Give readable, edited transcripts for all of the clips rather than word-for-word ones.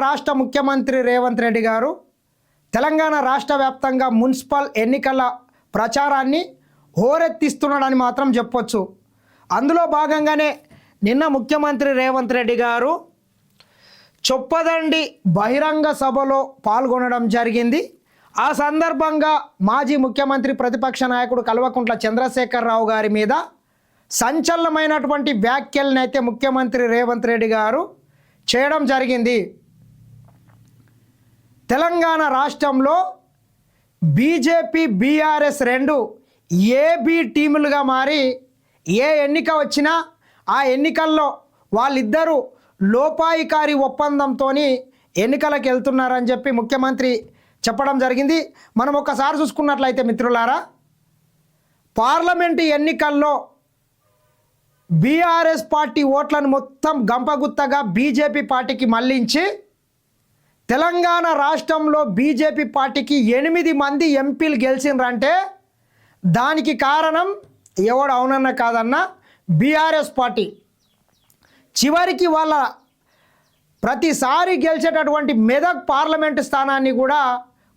రాష్ట్ర ముఖ్యమంత్రి రేవంత్ రెడ్డి గారు తెలంగాణ రాష్ట్ర వ్యాప్తంగా మున్సిపల్ ఎన్నికల ప్రచారాన్ని హోరెత్తిస్తున్నాడని మాత్రం చెప్పొచ్చు. అందులో భాగంగానే నిన్న ముఖ్యమంత్రి రేవంత్ రెడ్డి గారు చొప్పదండి బహిరంగ సభలో పాల్గొనడం జరిగింది. ఆ సందర్భంగా మాజీ ముఖ్యమంత్రి ప్రతిపక్ష నాయకుడు కల్వకుంట్ల చంద్రశేఖరరావు గారి మీద సంచలనమైనటువంటి వ్యాఖ్యలను అయితే ముఖ్యమంత్రి రేవంత్ రెడ్డి గారు చేయడం జరిగింది. తెలంగాణ రాష్ట్రంలో బీజేపీ బీఆర్ఎస్ రెండు ఏబీ టీములుగా మారి ఏ ఎన్నిక వచ్చినా ఆ ఎన్నికల్లో వాళ్ళిద్దరూ లోపాయికారి ఒప్పందంతో ఎన్నికలకు వెళ్తున్నారని చెప్పి ముఖ్యమంత్రి చెప్పడం జరిగింది. మనం ఒకసారి చూసుకున్నట్లయితే మిత్రులారా, పార్లమెంటు ఎన్నికల్లో బీఆర్ఎస్ పార్టీ ఓట్లను మొత్తం గంపగుత్తగా బీజేపీ పార్టీకి మళ్లించి తెలంగాణ రాష్ట్రంలో బీజేపీ పార్టీకి 8 మంది ఎంపీలు గెలిచిండ్రంటే దానికి కారణం ఎవడు అవునన్న కాదన్న బీఆర్ఎస్ పార్టీ. చివరికి వాళ్ళ ప్రతిసారి గెలిచేటటువంటి మెదక్ పార్లమెంటు స్థానాన్ని కూడా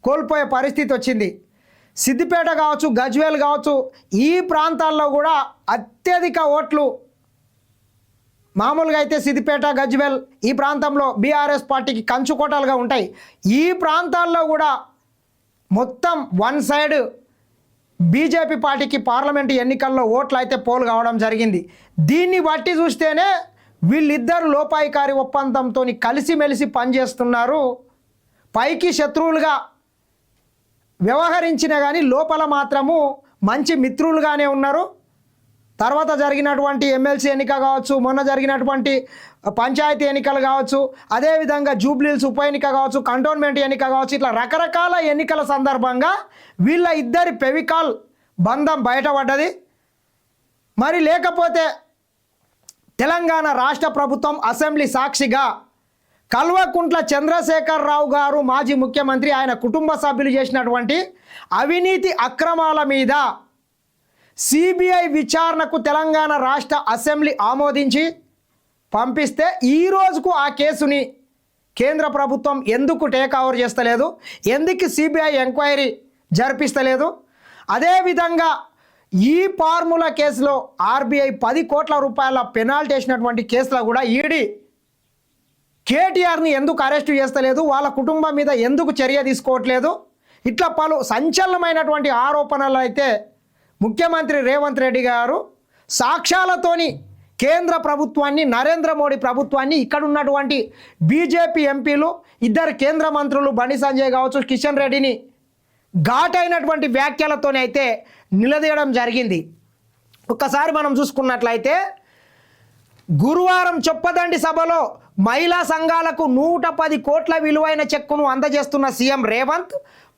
కోల్పోయే పరిస్థితి వచ్చింది. సిద్దిపేట కావచ్చు, గజ్వేల్ కావచ్చు, ఈ ప్రాంతాల్లో కూడా అత్యధిక ఓట్లు, మామూలుగా అయితే సిద్దిపేట గజ్వేల్ ఈ ప్రాంతంలో బీఆర్ఎస్ పార్టీకి కంచుకోటలుగా ఉంటాయి. ఈ ప్రాంతాల్లో కూడా మొత్తం వన్ సైడ్ బీజేపీ పార్టీకి పార్లమెంటు ఎన్నికల్లో ఓట్లు అయితే పోలు కావడం జరిగింది. దీన్ని బట్టి చూస్తేనే వీళ్ళిద్దరు లోపాయికారి ఒప్పందంతో కలిసిమెలిసి పనిచేస్తున్నారు. పైకి శత్రువులుగా వ్యవహరించినా కానీ లోపల మాత్రము మంచి మిత్రులుగానే ఉన్నారు. తర్వాత జరిగినటువంటి ఎమ్మెల్సీ ఎన్నిక కావచ్చు, మొన్న జరిగినటువంటి పంచాయతీ ఎన్నికలు కావచ్చు, అదేవిధంగా జూబ్లీహిల్స్ ఉప ఎన్నిక కావచ్చు, కంటోన్మెంట్ ఎన్నిక కావచ్చు, ఇట్లా రకరకాల ఎన్నికల సందర్భంగా వీళ్ళ ఇద్దరి పెవికాల్ బంధం బయటపడ్డది. మరి లేకపోతే తెలంగాణ రాష్ట్ర ప్రభుత్వం అసెంబ్లీ సాక్షిగా కల్వకుంట్ల చంద్రశేఖరరావు గారు మాజీ ముఖ్యమంత్రి, ఆయన కుటుంబ సభ్యులు చేసినటువంటి అవినీతి అక్రమాల మీద సిబిఐ విచారణకు తెలంగాణ రాష్ట్ర అసెంబ్లీ ఆమోదించి పంపిస్తే ఈ రోజుకు ఆ కేసుని కేంద్ర ప్రభుత్వం ఎందుకు టేక్ ఓవర్ చేస్తలేదు, ఎందుకు సిబిఐ ఎంక్వైరీ జరిపిస్తలేదు? అదేవిధంగా ఈ ఫార్ములా కేసులో ఆర్బీఐ 10 కోట్ల రూపాయల పెనాల్టీ వేసినటువంటి కేసులో కూడా ఈడీ కేటీఆర్ని ఎందుకు అరెస్టు చేస్తలేదు, వాళ్ళ కుటుంబం మీద ఎందుకు చర్య తీసుకోవట్లేదు? ఇట్లా పలు సంచలనమైనటువంటి ఆరోపణలు అయితే ముఖ్యమంత్రి రేవంత్ రెడ్డి గారు సాక్ష్యాలతోని కేంద్ర ప్రభుత్వాన్ని, నరేంద్ర మోడీ ప్రభుత్వాన్ని, ఇక్కడ ఉన్నటువంటి బీజేపీ ఎంపీలు, 2 కేంద్ర మంత్రులు బండి సంజయ్ కావచ్చు, కిషన్ రెడ్డిని ఘాటైనటువంటి వ్యాఖ్యలతోనే అయితే నిలదీయడం జరిగింది. ఒక్కసారి మనం చూసుకున్నట్లయితే గురువారం చొప్పదండి సభలో మహిళా సంఘాలకు 110 కోట్ల విలువైన చెక్కును అందజేస్తున్న సీఎం రేవంత్,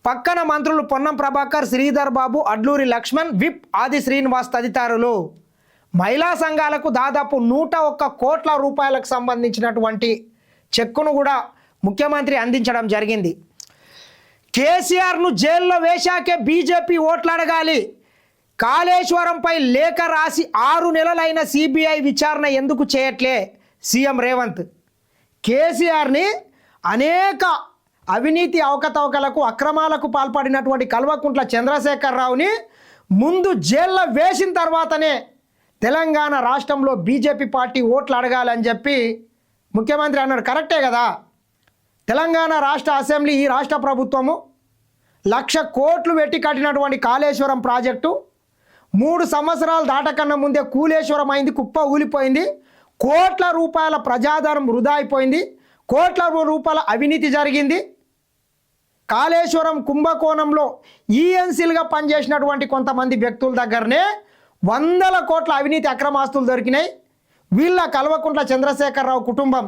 పక్కన మంత్రులు పొన్నం ప్రభాకర్, శ్రీధర్ బాబు, అడ్లూరి లక్ష్మణ్, విప్ ఆది శ్రీనివాస్ తదితరులు మహిళా సంఘాలకు దాదాపు 101 కోట్ల రూపాయలకు సంబంధించినటువంటి చెక్కును కూడా ముఖ్యమంత్రి అందించడం జరిగింది. కేసీఆర్ను జైల్లో వేశాకే బీజేపీ ఓట్లు అడగాలి, కాళేశ్వరంపై లేఖ రాసి 6 నెలలైన సిబిఐ విచారణ ఎందుకు చేయట్లే సీఎం రేవంత్? కేసీఆర్ని అనేక అవినీతి అవకతవకలకు, అక్రమాలకు పాల్పడినటువంటి కల్వకుంట్ల చంద్రశేఖరరావుని ముందు జైల్లో వేసిన తర్వాతనే తెలంగాణ రాష్ట్రంలో బీజేపీ పార్టీ ఓట్లు అడగాలని చెప్పి ముఖ్యమంత్రి అన్నాడు. కరెక్టే కదా. తెలంగాణ రాష్ట్ర అసెంబ్లీ, ఈ రాష్ట్ర ప్రభుత్వము 1,00,000 కోట్లు పెట్టి కట్టినటువంటి కాళేశ్వరం ప్రాజెక్టు 3 సంవత్సరాలు దాటకన్నా ముందే కూలేశ్వరం అయింది, కుప్ప ఊలిపోయింది, కోట్ల రూపాయల ప్రజాధనం వృధా అయిపోయింది, కోట్ల రూపాయల అవినీతి జరిగింది. కాళేశ్వరం కుంభకోణంలో ఈఎన్సీలుగా పనిచేసినటువంటి కొంతమంది వ్యక్తుల దగ్గరనే 100 కోట్ల అవినీతి అక్రమాస్తులు దొరికినాయి. వీళ్ళ కల్వకుంట్ల చంద్రశేఖరరావు కుటుంబం,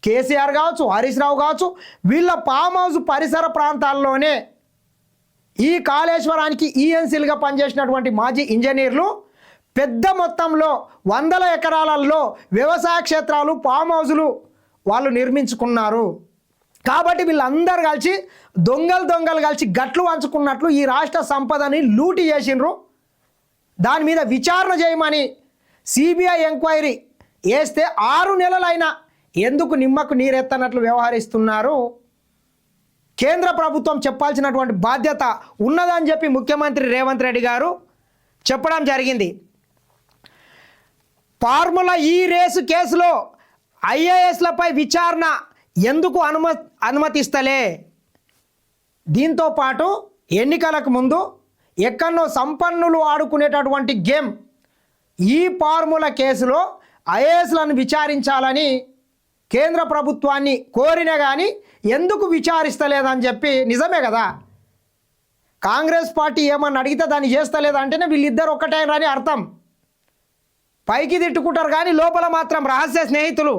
కేసీఆర్ కావచ్చు, హరీష్ రావు కావచ్చు, వీళ్ళ ఫామ్ హౌస్ పరిసర ప్రాంతాల్లోనే ఈ కాళేశ్వరానికి ఈఎన్సీలుగా పనిచేసినటువంటి మాజీ ఇంజనీర్లు పెద్ద మొత్తంలో 100 ఎకరాలలో వ్యవసాయ క్షేత్రాలు, ఫామ్ హౌజులు వాళ్ళు నిర్మించుకున్నారు. కాబట్టి వీళ్ళందరూ కలిసి దొంగలు కలిసి గట్లు వంచుకున్నట్లు ఈ రాష్ట్ర సంపదని లూటీ చేసిండ్రు. దాని మీద విచారణ చేయమని సిబిఐ ఎంక్వైరీ వేస్తే 6 నెలలైనా ఎందుకు నిమ్మకు నీరెత్తనట్లు వ్యవహరిస్తున్నారు? కేంద్ర ప్రభుత్వం చెప్పాల్సినటువంటి బాధ్యత ఉన్నదని చెప్పి ముఖ్యమంత్రి రేవంత్ రెడ్డి గారు చెప్పడం జరిగింది. ఫార్ములా ఈ రేసు కేసులో ఐఏఎస్లపై విచారణ ఎందుకు అనుమతిస్తలే? దీంతో పాటు ఎన్నికలకు ముందు ఎక్కడో సంపన్నులు ఆడుకునేటటువంటి గేమ్ ఈ ఫార్ములా కేసులో ఐఏఎస్లను విచారించాలని కేంద్ర ప్రభుత్వాన్ని కోరినా కానీ ఎందుకు విచారిస్తలేదని చెప్పి, నిజమే కదా, కాంగ్రెస్ పార్టీ ఏమన్నా అడిగితే దాన్ని చేస్తలేదంటేనే వీళ్ళిద్దరు ఒక్కటైనరని అర్థం. పైకి తిట్టుకుంటారు కానీ లోపల మాత్రం రహస్య స్నేహితులు.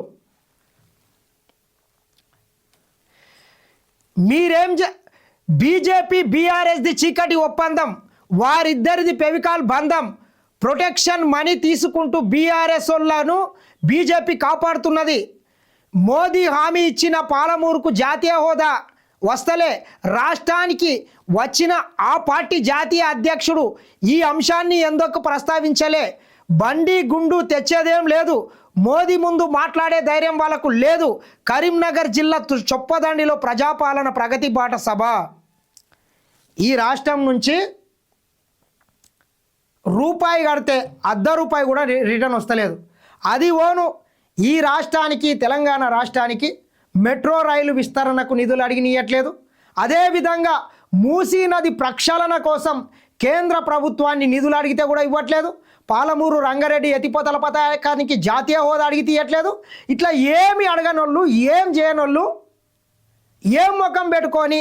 బీజేపీ బీఆర్ఎస్ది చీకటి ఒప్పందం, వారిద్దరిది పెవికాల్ బంధం. ప్రొటెక్షన్ మనీ తీసుకుంటూ బీఆర్ఎస్ వాళ్ళను బీజేపీ కాపాడుతున్నది. మోదీ హామీ ఇచ్చిన పాలమూరుకు జాతీయ హోదా వస్తలే, రాష్ట్రానికి వచ్చిన ఆ పార్టీ జాతీయ అధ్యక్షుడు ఈ అంశాన్ని ఎందుకు ప్రస్తావించలే? బండి గుండు తెచ్చేదేం లేదు, మోదీ ముందు మాట్లాడే ధైర్యం వాళ్ళకు లేదు. కరీంనగర్ జిల్లా చొప్పదండిలో ప్రజాపాలన ప్రగతి బాట సభ. ఈ రాష్ట్రం నుంచి రూపాయి కడితే ₹1 కూడా రిటర్న్ వస్తలేదు. అది ఓను ఈ రాష్ట్రానికి, తెలంగాణ రాష్ట్రానికి మెట్రో రైలు విస్తరణకు నిధులు అడిగినియట్లేదు. అదేవిధంగా మూసీ నది ప్రక్షాళన కోసం కేంద్ర ప్రభుత్వాన్ని నిధులు అడిగితే కూడా ఇవ్వట్లేదు. పాలమూరు రంగారెడ్డి ఎత్తిపోతల పథకానికి జాతీయ హోదా అడిగితే ఇవ్వట్లేదు. ఇట్లా ఏమి అడగనోళ్ళు, ఏం చేయనోళ్ళు, ఏం ముఖం పెట్టుకొని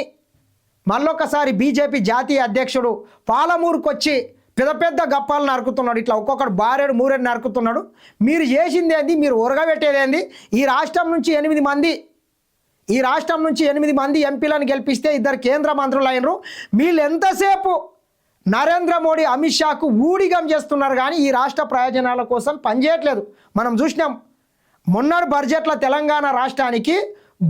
మళ్ళొకసారి బీజేపీ జాతీయ అధ్యక్షుడు పాలమూరుకు వచ్చి పెద్ద పెద్ద గప్పాలు నరుకుతున్నాడు. ఇట్లా ఒక్కొక్కడు బారెడు మూరెడు నరుకుతున్నాడు. మీరు చేసింది ఏంది? మీరు ఒరగబెట్టేదేంది? ఈ రాష్ట్రం నుంచి 8 మంది ఎంపీలను గెలిపిస్తే 2 కేంద్ర మంత్రులు అయినరు. వీళ్ళు ఎంతసేపు నరేంద్ర మోడీ, అమిత్ షాకు ఊడిగం చేస్తున్నారు కానీ ఈ రాష్ట్ర ప్రయోజనాల కోసం పనిచేయట్లేదు. మనం చూసినాం మొన్నటి బడ్జెట్లో తెలంగాణ రాష్ట్రానికి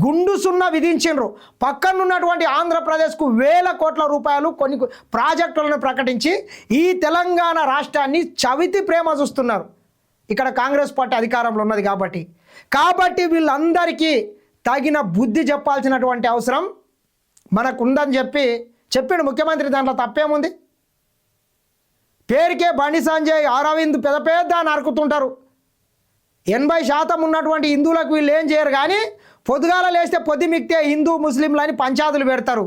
గుండు సున్నా విధించిండ్రు. పక్కనున్నటువంటి ఆంధ్రప్రదేశ్కు వేల కోట్ల రూపాయలు కొన్ని ప్రాజెక్టులను ప్రకటించి ఈ తెలంగాణ రాష్ట్రాన్ని చవితి ప్రేమ చూస్తున్నారు. ఇక్కడ కాంగ్రెస్ పార్టీ అధికారంలో ఉన్నది కాబట్టి వీళ్ళందరికీ తగిన బుద్ధి చెప్పాల్సినటువంటి అవసరం మనకుందని చెప్పిండు ముఖ్యమంత్రి. దాంట్లో తప్పేముంది? పేరుకే బండి సంజయ్, అరవింద్ పెద్ద పెద్ద నరుకుతుంటారు. 80% ఉన్నటువంటి హిందువులకు వీళ్ళు ఏం చేయరు కానీ పొద్దుగాల లేస్తే పొద్దు మిక్తే హిందూ ముస్లింలు అని పంచాయతీలు పెడతారు.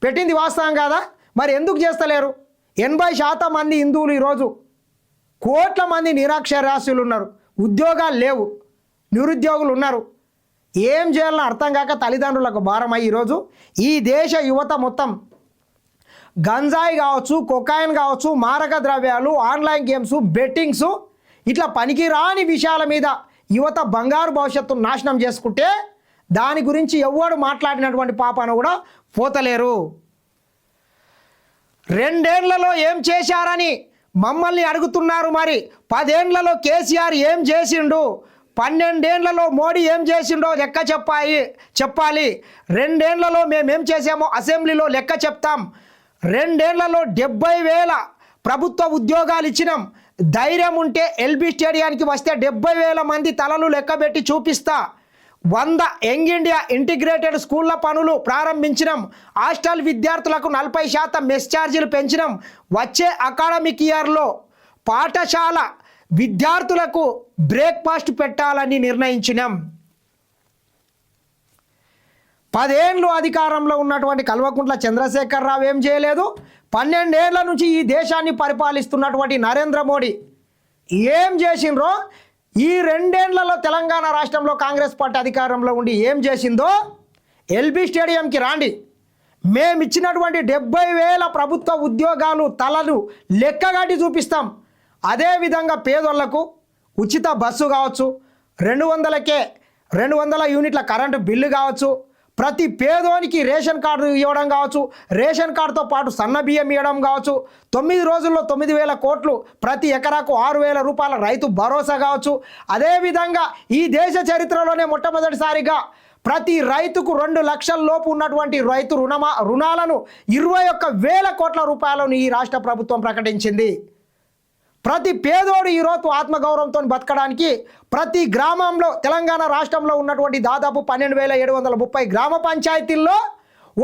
పెట్టింది వాస్తవం కాదా? మరి ఎందుకు చేస్తలేరు? 80% మంది హిందువులు ఈరోజు కోట్ల మంది నిరక్షరాస్యులు ఉన్నారు. ఉద్యోగాలు లేవు, నిరుద్యోగులు ఉన్నారు. ఏం చేయాలని అర్థం కాక తల్లిదండ్రులకు భారమై ఈరోజు ఈ దేశ యువత మొత్తం గంజాయి కావచ్చు, కొకాయిన్ కావచ్చు, మారక ద్రవ్యాలు, ఆన్లైన్ గేమ్స్, బెట్టింగ్స్, ఇట్లా పనికిరాని విషయాల మీద యువత బంగారు భవిష్యత్తును నాశనం చేసుకుంటే దాని గురించి ఎవడు మాట్లాడినటువంటి పాపాన కూడా పోతలేరు. 2 ఏళ్లలో ఏం చేశారని మమ్మల్ని అడుగుతున్నారు. మరి 10 ఏళ్లలో కేసీఆర్ ఏం చేసిండు, 12 ఏళ్లలో మోడీ ఏం చేసిండో లెక్క చెప్పాలి. 2 ఏళ్లలో మేమేం చేసామో అసెంబ్లీలో లెక్క చెప్తాం. 2 ఏళ్లలో 70,000 ప్రభుత్వ ఉద్యోగాలు ఇచ్చినాం. ధైర్యం ఉంటే ఎల్బీ స్టేడియానికి వస్తే 70,000 మంది తలలు లెక్కబెట్టి చూపిస్తా. 100 యంగ్ ఇండియా ఇంటిగ్రేటెడ్ స్కూళ్ళ పనులు ప్రారంభించినాం. హాస్టల్ విద్యార్థులకు 40% మెస్ ఛార్జీలు పెంచినాం. వచ్చే అకాడమిక్ ఇయర్లో పాఠశాల విద్యార్థులకు బ్రేక్ఫాస్ట్ పెట్టాలని నిర్ణయించినాం. 10 ఏళ్ళు అధికారంలో ఉన్నటువంటి కల్వకుంట్ల చంద్రశేఖరరావు ఏం చేయలేదు. 12 ఏళ్ల నుంచి ఈ దేశాన్ని పరిపాలిస్తున్నటువంటి నరేంద్ర మోడీ ఏం చేసిండ్రో, ఈ 2 ఏళ్లలో తెలంగాణ రాష్ట్రంలో కాంగ్రెస్ పార్టీ అధికారంలో ఉండి ఏం చేసిందో ఎల్బీ స్టేడియంకి రాండి. మేము ఇచ్చినటువంటి 70,000 ప్రభుత్వ ఉద్యోగాలు తలలు లెక్కగట్టి చూపిస్తాం. అదేవిధంగా పేదోళ్లకు ఉచిత బస్సు కావచ్చు, 200 యూనిట్ల కరెంటు బిల్లు కావచ్చు, ప్రతి పేదోనికి రేషన్ కార్డు ఇవ్వడం కావచ్చు, రేషన్ కార్డుతో పాటు సన్న బియ్యం ఇవ్వడం కావచ్చు, 9 రోజుల్లో 9,000 కోట్లు, ప్రతి ఎకరాకు 6,000 రూపాయల రైతు భరోసా కావచ్చు. అదేవిధంగా ఈ దేశ చరిత్రలోనే మొట్టమొదటిసారిగా ప్రతి రైతుకు 2 లక్షల లోపు ఉన్నటువంటి రైతు రుణాలను 21,000 కోట్ల రూపాయలను ఈ రాష్ట్ర ప్రభుత్వం ప్రకటించింది. ప్రతి పేదోడు ఈరోజు ఆత్మగౌరవంతో బతకడానికి ప్రతి గ్రామంలో తెలంగాణ రాష్ట్రంలో ఉన్నటువంటి దాదాపు 12,730 గ్రామ పంచాయతీల్లో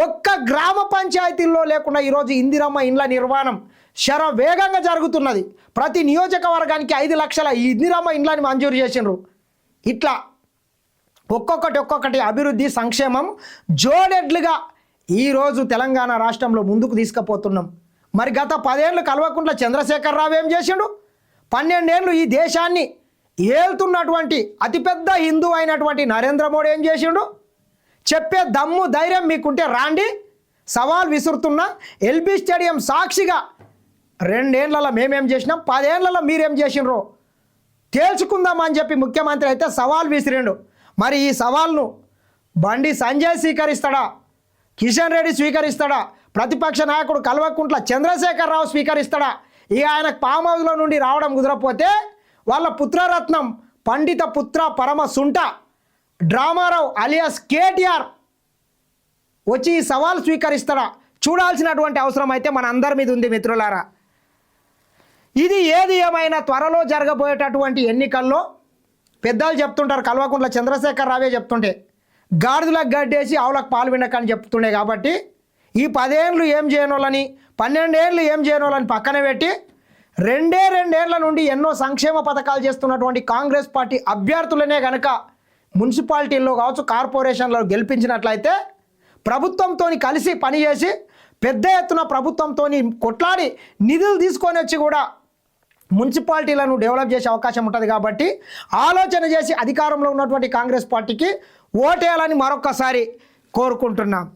ఒక్క గ్రామ పంచాయతీల్లో లేకుండా ఈరోజు ఇందిరమ్మ ఇండ్ల నిర్మాణం శరవేగంగా జరుగుతున్నది. ప్రతి నియోజకవర్గానికి 5 లక్షల ఇందిరమ్మ ఇండ్లని మంజూరు చేసిండ్రు. ఇట్లా ఒక్కొక్కటి అభివృద్ధి సంక్షేమం జోడెడ్లుగా ఈరోజు తెలంగాణ రాష్ట్రంలో ముందుకు తీసుకుపోతున్నాం. మరి గత 10 ఏళ్ళు కల్వకుంట్ల చంద్రశేఖరరావు ఏం చేసిండు? 12 ఏళ్ళు ఈ దేశాన్ని ఏలుతున్నటువంటి అతిపెద్ద హిందూ అయినటువంటి నరేంద్ర మోడీ ఏం చేసిండు? చెప్పే దమ్ము ధైర్యం మీకుంటే రాండి, సవాల్ విసురుతున్నా. ఎల్బీ స్టేడియం సాక్షిగా 2 ఏళ్లలో మేమేం చేసినాం, 10 ఏళ్లలో మీరేం చేసినరో తేల్చుకుందామని చెప్పి ముఖ్యమంత్రి అయితే సవాల్ విసిరిండు. మరి ఈ సవాల్ను బండి సంజయ్ స్వీకరిస్తాడా, కిషన్ రెడ్డి స్వీకరిస్తాడా, ప్రతిపక్ష నాయకుడు కల్వకుంట్ల చంద్రశేఖరరావు స్వీకరిస్తాడా? ఇక ఆయనకు ఫామ్ హౌస్లో నుండి రావడం కుదరకపోతే వాళ్ళ పుత్రరత్నం పండిత పుత్ర పరమ సుంట డ్రామారావు అలియాస్ కేటీఆర్ వచ్చి ఈ సవాల్ స్వీకరిస్తాడా? చూడాల్సినటువంటి అవసరం అయితే మన అందరి మీద ఉంది మిత్రులారా. ఇది ఏది ఏమైనా త్వరలో జరగబోయేటటువంటి ఎన్నికల్లో పెద్దలు చెప్తుంటారు, కల్వకుంట్ల చంద్రశేఖరరావే చెప్తుంటే గాడిదలకు గడ్డేసి ఆవులకు పాలు వినకని చెప్తుండే. కాబట్టి ఈ 10 ఏళ్ళు ఏం చేయనోళ్ళని, 12 ఏళ్ళు ఏం చేయనోళ్ళని పక్కన పెట్టి 2 ఏళ్ల నుండి ఎన్నో సంక్షేమ పథకాలు చేస్తున్నటువంటి కాంగ్రెస్ పార్టీ అభ్యర్థులనే కనుక మున్సిపాలిటీల్లో కావచ్చు, కార్పొరేషన్లో గెలిపించినట్లయితే ప్రభుత్వంతో కలిసి పనిచేసి పెద్ద ఎత్తున ప్రభుత్వంతో కొట్లాడి నిధులు తీసుకొని వచ్చి కూడా మున్సిపాలిటీలను డెవలప్ చేసే అవకాశం ఉంటుంది. కాబట్టి ఆలోచన చేసి అధికారంలో ఉన్నటువంటి కాంగ్రెస్ పార్టీకి ఓటేయాలని మరొక్కసారి కోరుకుంటున్నాం.